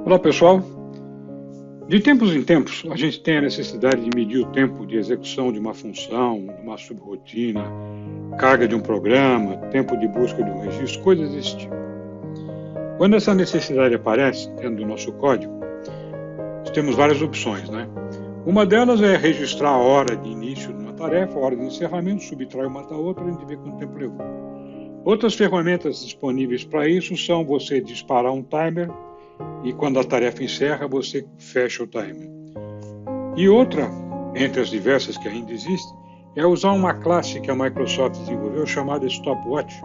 Olá pessoal, de tempos em tempos a gente tem a necessidade de medir o tempo de execução de uma função, de uma subrotina, carga de um programa, tempo de busca de um registro, coisas desse tipo. Quando essa necessidade aparece dentro do nosso código, nós temos várias opções, né? Uma delas é registrar a hora de início de uma tarefa, a hora de encerramento, subtrai uma da outra, a gente vê quanto tempo levou. Outras ferramentas disponíveis para isso são você disparar um timer e quando a tarefa encerra, você fecha o timer. E outra, entre as diversas que ainda existem, é usar uma classe que a Microsoft desenvolveu chamada Stopwatch,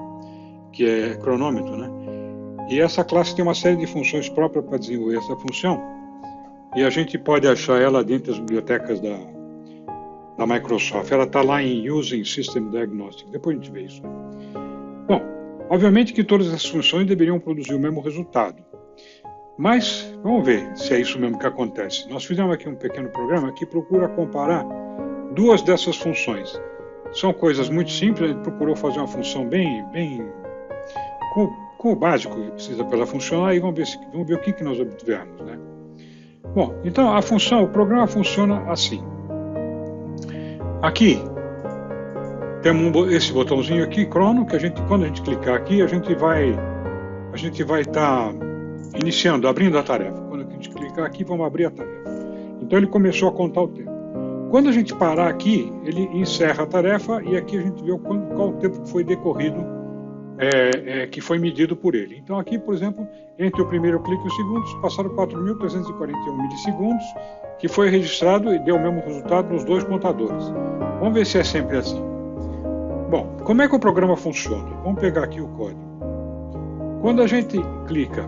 que é cronômetro, né? E essa classe tem uma série de funções próprias para desenvolver essa função, e a gente pode achar ela dentro das bibliotecas da Microsoft. Ela está lá em Using System Diagnostic, depois a gente vê isso. Bom, obviamente que todas as funções deveriam produzir o mesmo resultado. Mas, vamos ver se é isso mesmo que acontece. Nós fizemos aqui um pequeno programa que procura comparar duas dessas funções. São coisas muito simples, a gente procurou fazer uma função bem com o básico que precisa para ela funcionar e vamos ver o que nós obtivemos, né? Bom, então o programa funciona assim. Aqui, temos esse botãozinho aqui, crono, que quando a gente clicar aqui, a gente vai estar iniciando, abrindo a tarefa. Quando a gente clicar aqui, vamos abrir a tarefa. Então ele começou a contar o tempo. Quando a gente parar aqui, ele encerra a tarefa e aqui a gente vê qual o tempo que foi decorrido, que foi medido por ele. Então aqui, por exemplo, entre o primeiro clique e o segundo, passaram 4.341 milissegundos, que foi registrado e deu o mesmo resultado nos dois contadores. Vamos ver se é sempre assim. Bom, como é que o programa funciona? Vamos pegar aqui o código. Quando a gente clica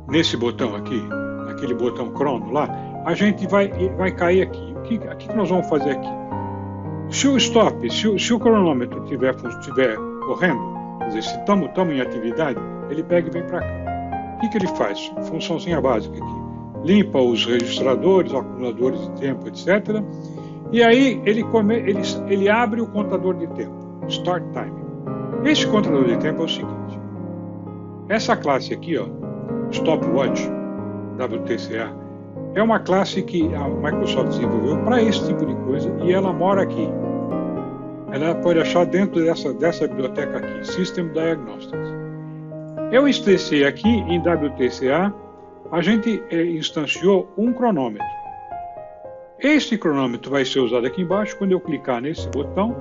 nesse botão aqui, naquele botão crono lá, a gente vai cair aqui. O que nós vamos fazer aqui? Se o stop, se o cronômetro estiver correndo, quer dizer, se estamos em atividade, ele pega e vem para cá. O que ele faz? Funçãozinha básica aqui. Limpa os registradores, acumuladores de tempo, etc. E aí ele abre o contador de tempo, Start Time. Esse contador de tempo é o seguinte. Essa classe aqui, ó, Stopwatch, WTCA, é uma classe que a Microsoft desenvolveu para esse tipo de coisa e ela mora aqui. Ela pode achar dentro dessa biblioteca aqui, System Diagnostics. Eu instanciei aqui em WTCA, a gente instanciou um cronômetro. Este cronômetro vai ser usado aqui embaixo. Quando eu clicar nesse botão,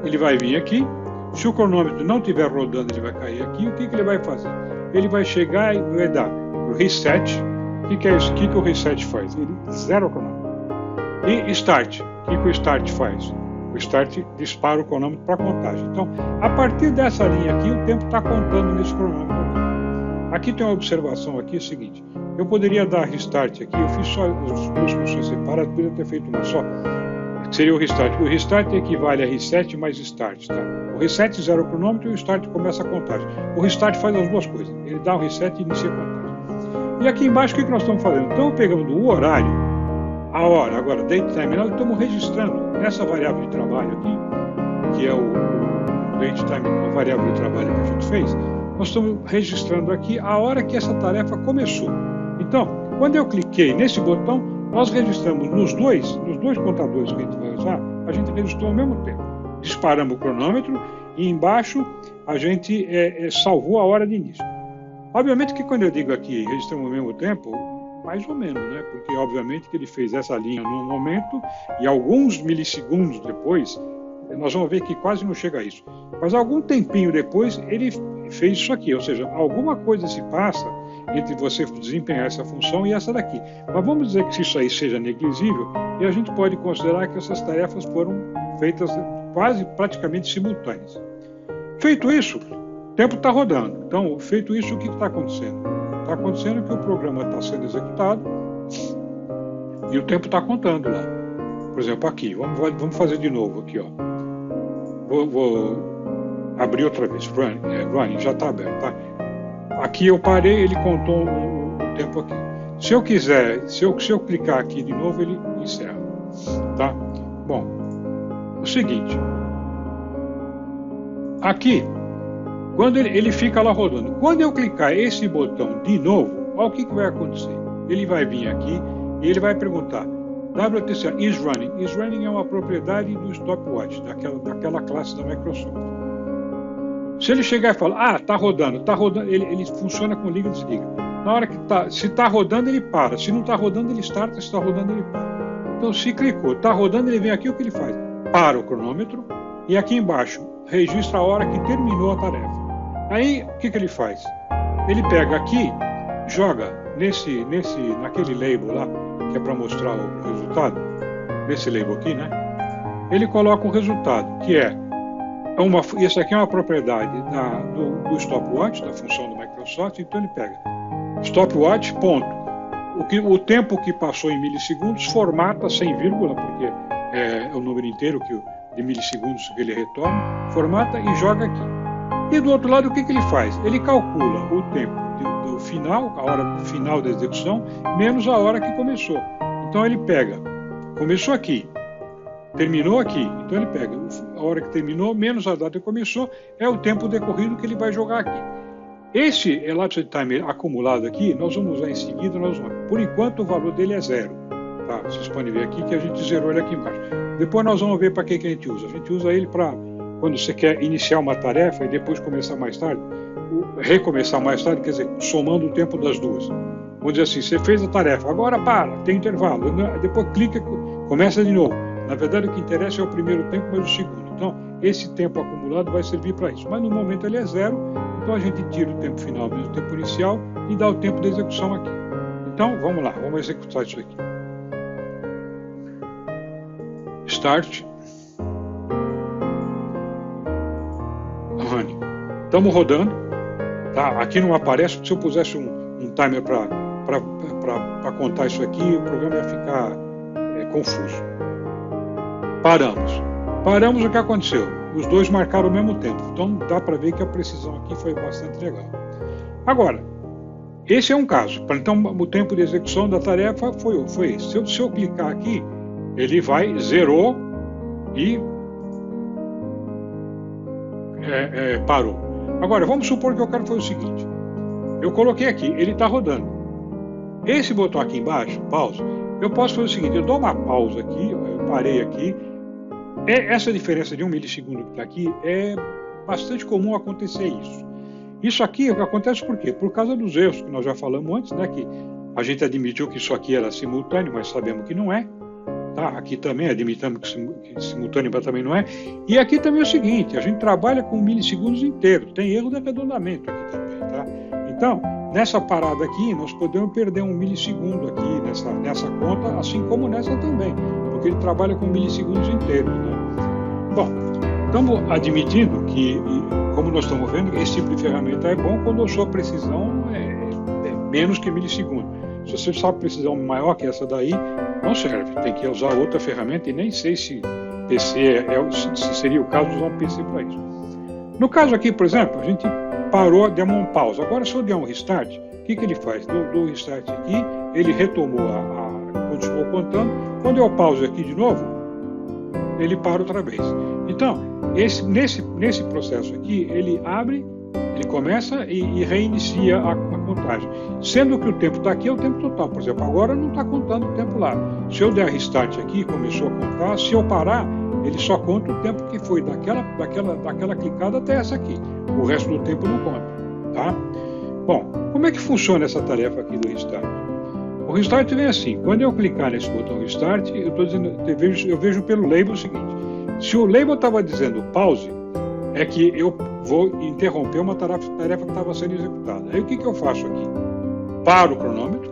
ele vai vir aqui. Se o cronômetro não estiver rodando, ele vai cair aqui. O que ele vai fazer? Ele vai chegar e vai dar o reset. O que é isso? O que o reset faz? Ele zera o cronômetro. E start. O que o start faz? O start dispara o cronômetro para contagem. Então, a partir dessa linha aqui, o tempo está contando nesse cronômetro aqui. Aqui tem uma observação aqui, é o seguinte. Eu poderia dar restart aqui, eu fiz só as duas funções separadas, poderia ter feito uma só. Seria o restart. O restart equivale a reset mais start, tá? O reset zera o cronômetro e o start começa a contagem. O restart faz as duas coisas. Ele dá o reset e inicia a contagem. E aqui embaixo, o que nós estamos fazendo? Estamos pegando o horário, a hora, agora, date time, nós estamos registrando nessa variável de trabalho aqui, que é o date time, a variável de trabalho que a gente fez, nós estamos registrando aqui a hora que essa tarefa começou. Então, quando eu cliquei nesse botão, nós registramos nos dois contadores que a gente vai usar, a gente registrou ao mesmo tempo. Disparamos o cronômetro e embaixo a gente salvou a hora de início. Obviamente que quando eu digo aqui registramos ao mesmo tempo, mais ou menos, né? Porque obviamente que ele fez essa linha num momento e alguns milissegundos depois, nós vamos ver que quase não chega a isso. Mas algum tempinho depois ele fez isso aqui, ou seja, alguma coisa se passa entre você desempenhar essa função e essa daqui. Mas vamos dizer que se isso aí seja negligível, e a gente pode considerar que essas tarefas foram feitas praticamente simultâneas. Feito isso, o tempo está rodando. Então, feito isso, o que está acontecendo? Está acontecendo que o programa está sendo executado e o tempo está contando lá. Por exemplo, aqui, vamos fazer de novo aqui, ó. Vou abrir outra vez. Running, já está aberto, tá? Aqui eu parei, ele contou o tempo aqui. Se eu quiser, se eu clicar aqui de novo, ele encerra, tá? Bom, o seguinte. Aqui, quando ele fica lá rodando. Quando eu clicar esse botão de novo, Olha o que vai acontecer. Ele vai vir aqui e ele vai perguntar, WTC is running. Is running é uma propriedade do stopwatch, daquela classe da Microsoft. Se ele chegar e falar, está rodando, ele funciona com liga e desliga. Na hora que se está rodando, ele para. Se não está rodando, ele starta. Se está rodando, ele para. Então, se clicou, está rodando, ele vem aqui, o que ele faz? Para o cronômetro e aqui embaixo registra a hora que terminou a tarefa. Aí, o que ele faz? Ele pega aqui, joga naquele label lá, que é para mostrar o resultado, nesse label aqui, né? Ele coloca o resultado, que essa aqui é uma propriedade do stopwatch, da função do Microsoft, então ele pega stopwatch, ponto. O tempo que passou em milissegundos formata sem vírgula, porque é o número inteiro de milissegundos que ele retorna, formata e joga aqui. E do outro lado, o que ele faz? Ele calcula o tempo do final, a hora final da execução, menos a hora que começou. Então ele pega, começou aqui, terminou aqui, então ele pega a hora que terminou, menos a data que começou, é o tempo decorrido que ele vai jogar aqui. Esse elapsed time acumulado aqui, nós vamos usar em seguida, por enquanto o valor dele é 0. Tá? Vocês podem ver aqui que a gente zerou ele aqui embaixo. Depois nós vamos ver para que a gente usa. A gente usa ele para quando você quer iniciar uma tarefa e depois começar mais tarde, recomeçar mais tarde, quer dizer, somando o tempo das duas. Vamos dizer assim, você fez a tarefa, agora para, tem intervalo, depois clica, começa de novo. Na verdade, o que interessa é o primeiro tempo, mas o segundo. Então, esse tempo acumulado vai servir para isso. Mas no momento ele é 0, então a gente tira o tempo final menos o tempo inicial e dá o tempo de execução aqui. Então, vamos lá, vamos executar isso aqui. Start. Running. Estamos rodando. Tá? Aqui não aparece, se eu pusesse um timer para contar isso aqui, o programa ia ficar confuso. Paramos, o que aconteceu? Os dois marcaram ao mesmo tempo, então dá para ver que a precisão aqui foi bastante legal. Agora, esse é um caso. Então, o tempo de execução da tarefa foi esse. Se eu clicar aqui, ele zerou e parou. Agora, vamos supor que eu quero fazer o seguinte. Eu coloquei aqui, ele está rodando. Esse botão aqui embaixo, pausa, eu posso fazer o seguinte, eu dou uma pausa aqui, eu parei aqui. Essa diferença de 1 milissegundo que está aqui é bastante comum acontecer isso. Isso aqui acontece por quê? Por causa dos erros que nós já falamos antes, né? Que a gente admitiu que isso aqui era simultâneo, mas sabemos que não é. Tá? Aqui também admitamos que simultâneo também não é. E aqui também é o seguinte, a gente trabalha com milissegundos inteiros, tem erro de arredondamento aqui também. Tá? Então, nessa parada aqui, nós podemos perder 1 milissegundo aqui nessa conta, assim como nessa também, porque ele trabalha com milissegundos inteiros. Né? Bom, estamos admitindo que, como nós estamos vendo, esse tipo de ferramenta é bom quando a sua precisão é menos que milissegundo. Se você sabe precisão maior que essa daí, não serve. Tem que usar outra ferramenta e nem sei se PC se seria o caso de usar um PC para isso. No caso aqui, por exemplo, a gente parou, deu uma pausa. Agora, se eu der um restart, o que ele faz? Do restart aqui, ele retomou, continuou contando. Quando eu pauso aqui de novo, ele para outra vez. Então, nesse processo aqui, ele abre, ele começa e reinicia a contagem. Sendo que o tempo está aqui, é o tempo total. Por exemplo, agora não está contando o tempo lá. Se eu der restart aqui, começou a contar. Se eu parar, ele só conta o tempo que foi daquela clicada até essa aqui. O resto do tempo não conta. Tá? Bom, como é que funciona essa tarefa aqui do restart? O restart vem assim. Quando eu clicar nesse botão restart, eu vejo pelo label o seguinte. Se o label estava dizendo pause, é que eu vou interromper uma tarefa que estava sendo executada. Aí o que eu faço aqui? Paro o cronômetro,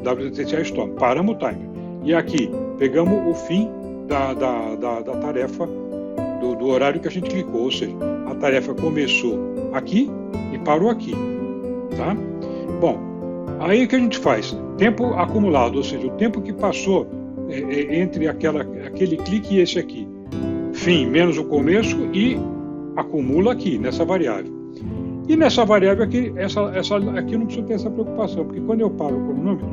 WTCA stop, paramos o timer. E aqui, pegamos o fim da tarefa, do horário que a gente clicou, ou seja, a tarefa começou aqui e parou aqui. Tá? Bom, aí o que a gente faz? Tempo acumulado, ou seja, o tempo que passou entre aquele clique e esse aqui. Fim menos o começo e acumula aqui, nessa variável. E nessa variável aqui, essa aqui eu não preciso ter essa preocupação, porque quando eu paro o cronômetro,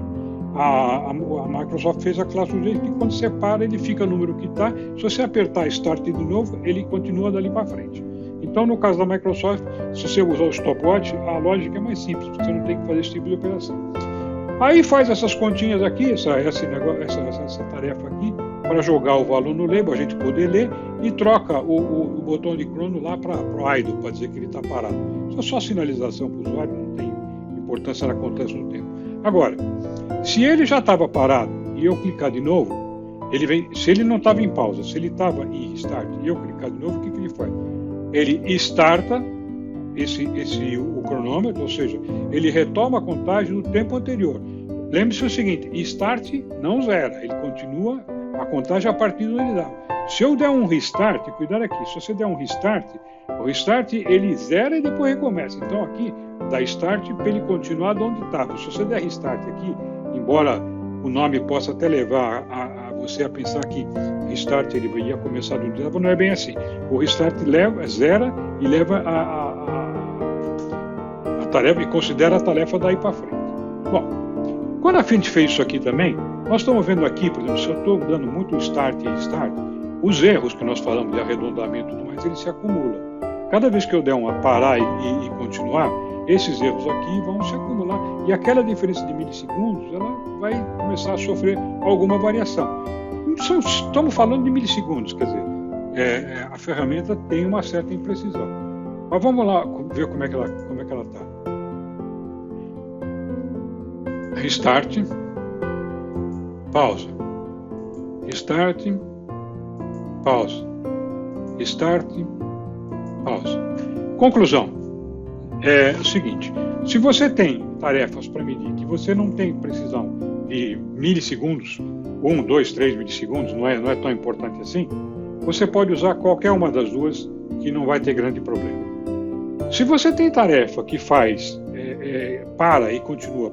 a Microsoft fez a classe do jeito que quando você para, ele fica no número que está. Se você apertar Start de novo, ele continua dali para frente. Então, no caso da Microsoft, se você usar o stopwatch, a lógica é mais simples, você não tem que fazer esse tipo de operação. Aí faz essas continhas aqui, essa tarefa aqui, para jogar o valor no label, a gente poder ler, e troca o botão de crono lá para o idle, para dizer que ele está parado. Isso é só sinalização para o usuário, não tem importância, ela acontece no tempo. Agora, se ele já estava parado e eu clicar de novo, ele vem. Se ele não estava em pausa, se ele estava em restart e eu clicar de novo, o que ele faz? Ele starta o cronômetro, ou seja, ele retoma a contagem do tempo anterior. Lembre-se o seguinte, start não zera, ele continua a contagem a partir do onde ele dá. Se eu der um restart, cuidado aqui, se você der um restart, o restart ele zera e depois recomeça. Então aqui dá start para ele continuar de onde estava. Se você der restart aqui, embora o nome possa até levar a você a pensar que restart ele ia começar do onde estava, não é bem assim. O restart zera e leva a tarefa e considera a tarefa daí para frente. Bom, quando a gente fez isso aqui também, nós estamos vendo aqui, por exemplo, se eu estou dando muito start e restart, os erros que nós falamos de arredondamento e tudo mais, eles se acumulam. Cada vez que eu der uma parar e continuar, esses erros aqui vão se acumular e aquela diferença de milissegundos, ela vai começar a sofrer alguma variação. Estamos falando de milissegundos, quer dizer, a ferramenta tem uma certa imprecisão. Mas vamos lá ver como é que ela está. Restart, pausa, restart, pausa, restart, pausa. Conclusão é o seguinte: se você tem tarefas para medir que você não tem precisão de milissegundos, 1, 2, 3 milissegundos, não é tão importante assim, você pode usar qualquer uma das duas que não vai ter grande problema. Se você tem tarefa que faz para e continua,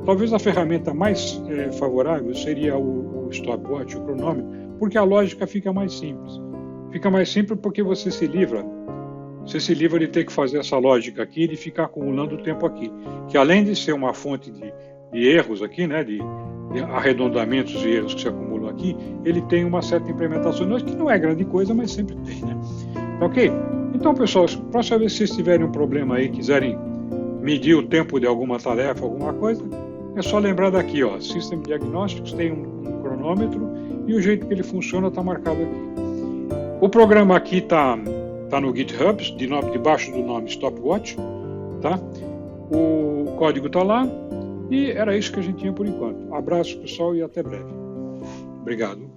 talvez a ferramenta mais favorável seria o stopwatch, o cronômetro, porque a lógica fica mais simples. Fica mais simples porque você se livra de ter que fazer essa lógica aqui, de ficar acumulando o tempo aqui, que além de ser uma fonte de erros aqui, né, de arredondamentos e erros que se acumulam aqui, ele tem uma certa implementação, que não é grande coisa, mas sempre tem, né? Ok? Então, pessoal, próxima vez que vocês tiverem um problema aí, quiserem medir o tempo de alguma tarefa, alguma coisa, é só lembrar daqui, ó, System Diagnostics tem um cronômetro e o jeito que ele funciona está marcado aqui. O programa aqui está no GitHub, debaixo do nome Stopwatch, tá? O código está lá e era isso que a gente tinha por enquanto. Abraço, pessoal, e até breve. Obrigado.